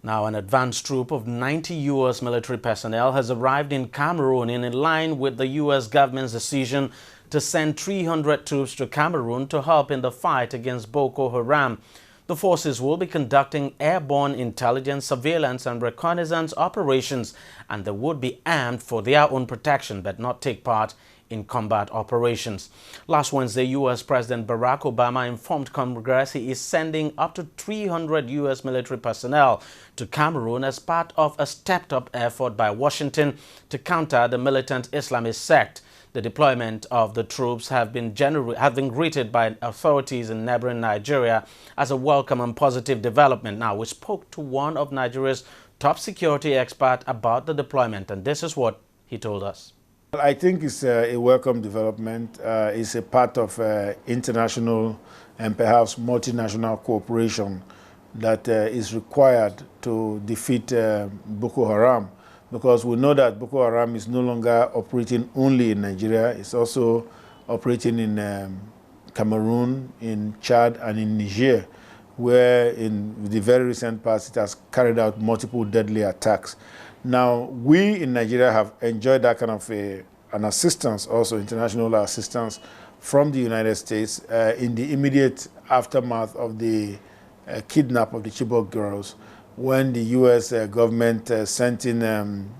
Now, an advanced troop of 90 U.S. military personnel has arrived in Cameroon in line with the U.S. government's decision to send 300 troops to Cameroon to help in the fight against Boko Haram. The forces will be conducting airborne intelligence, surveillance and reconnaissance operations, and they would be armed for their own protection but not take part in combat operations. Last Wednesday, U.S. President Barack Obama informed Congress he is sending up to 300 U.S. military personnel to Cameroon as part of a stepped-up effort by Washington to counter the militant Islamist sect. The deployment of the troops have been greeted by authorities in neighbouring Nigeria as a welcome and positive development. Now, we spoke to one of Nigeria's top security experts about the deployment, and this is what he told us. I think it's a welcome development. It's a part of international and perhaps multinational cooperation that is required to defeat Boko Haram, because we know that Boko Haram is no longer operating only in Nigeria. It's also operating in Cameroon, in Chad, and in Niger, where in the very recent past it has carried out multiple deadly attacks. Now, we in Nigeria have enjoyed that kind of an assistance, also international assistance from the United States in the immediate aftermath of the kidnap of the Chibok girls, when the U.S. government sent in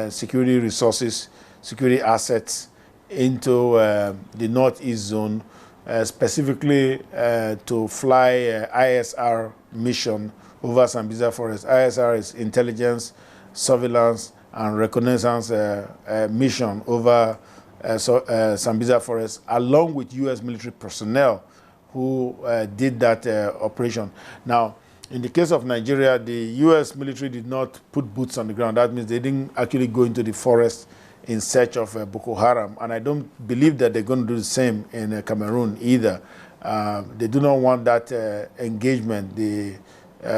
security resources, security assets into the Northeast zone, specifically to fly ISR mission over Sambisa Forest. ISR is intelligence, surveillance and reconnaissance mission over Sambisa Forest, along with U.S. military personnel who did that operation. Now, in the case of Nigeria, the U.S. military did not put boots on the ground. That means they didn't actually go into the forest in search of Boko Haram. And I don't believe that they're going to do the same in Cameroon either. They do not want that engagement, the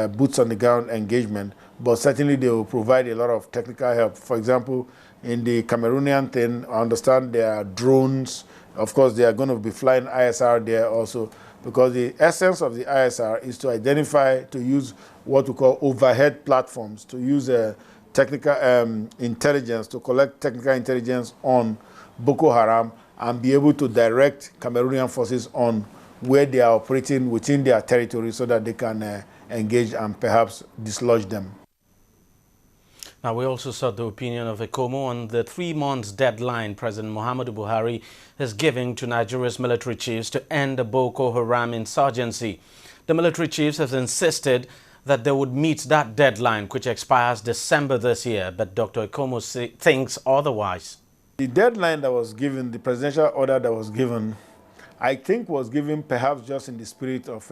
boots on the ground engagement, but certainly they will provide a lot of technical help. For example, in the Cameroonian thing, I understand there are drones. Of course, they are going to be flying ISR there also, because the essence of the ISR is to identify, to use what we call overhead platforms, to use technical intelligence, to collect technical intelligence on Boko Haram and be able to direct Cameroonian forces on where they are operating within their territory so that they can engage and perhaps dislodge them. Now, we also saw the opinion of Ekhomu on the 3-month deadline President Muhammadu Buhari is giving to Nigeria's military chiefs to end the Boko Haram insurgency. The military chiefs have insisted that they would meet that deadline, which expires December this year, but Dr. Ekhomu thinks otherwise. The deadline that was given, the presidential order that was given, I think was given perhaps just in the spirit of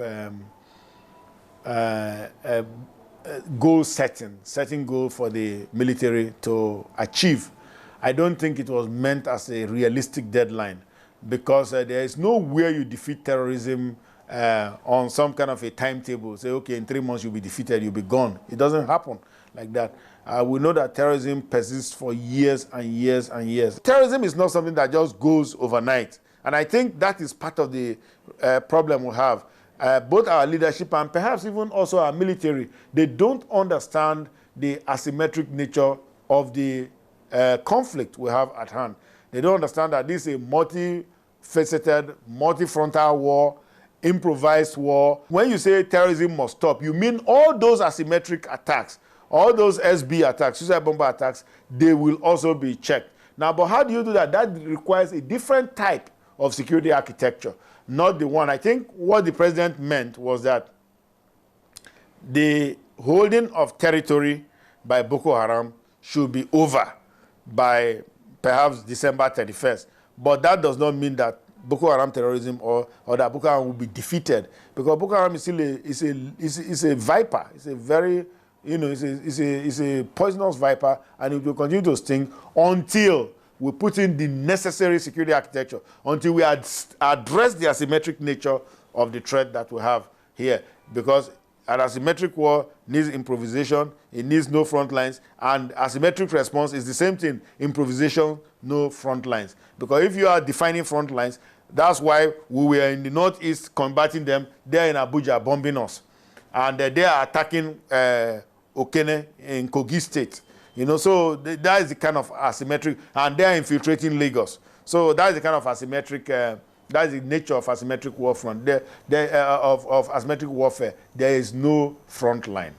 goal setting goal for the military to achieve. I don't think it was meant as a realistic deadline, because there is no way you defeat terrorism on some kind of a timetable. Say, okay, in 3 months you'll be defeated, you'll be gone. It doesn't happen like that. We know that terrorism persists for years and years and years. Terrorism is not something that just goes overnight. And I think that is part of the problem we have. Both our leadership and perhaps even also our military, they don't understand the asymmetric nature of the conflict we have at hand. They don't understand that this is a multifaceted, multi-frontal war, improvised war. When you say terrorism must stop, you mean all those asymmetric attacks, all those SB attacks, suicide bomber attacks, they will also be checked. Now, but how do you do that? That requires a different type of security architecture, not the one. I think what the president meant was that the holding of territory by Boko Haram should be over by perhaps December 31st. But that does not mean that Boko Haram terrorism or that Boko Haram will be defeated, because Boko Haram is still a viper. It's a very, it's a poisonous viper, and it will continue to sting until we put in the necessary security architecture, until we address the asymmetric nature of the threat that we have here. Because an asymmetric war needs improvisation, it needs no front lines, and asymmetric response is the same thing, improvisation, no front lines. Because if you are defining front lines, that's why we were in the northeast combating them, they're in Abuja bombing us. And they are attacking Okene in Kogi State. You know, so that is the kind of asymmetric, and they are infiltrating Lagos. So that is the kind of asymmetric, that is the nature of asymmetric warfare. Of asymmetric warfare, there is no front line.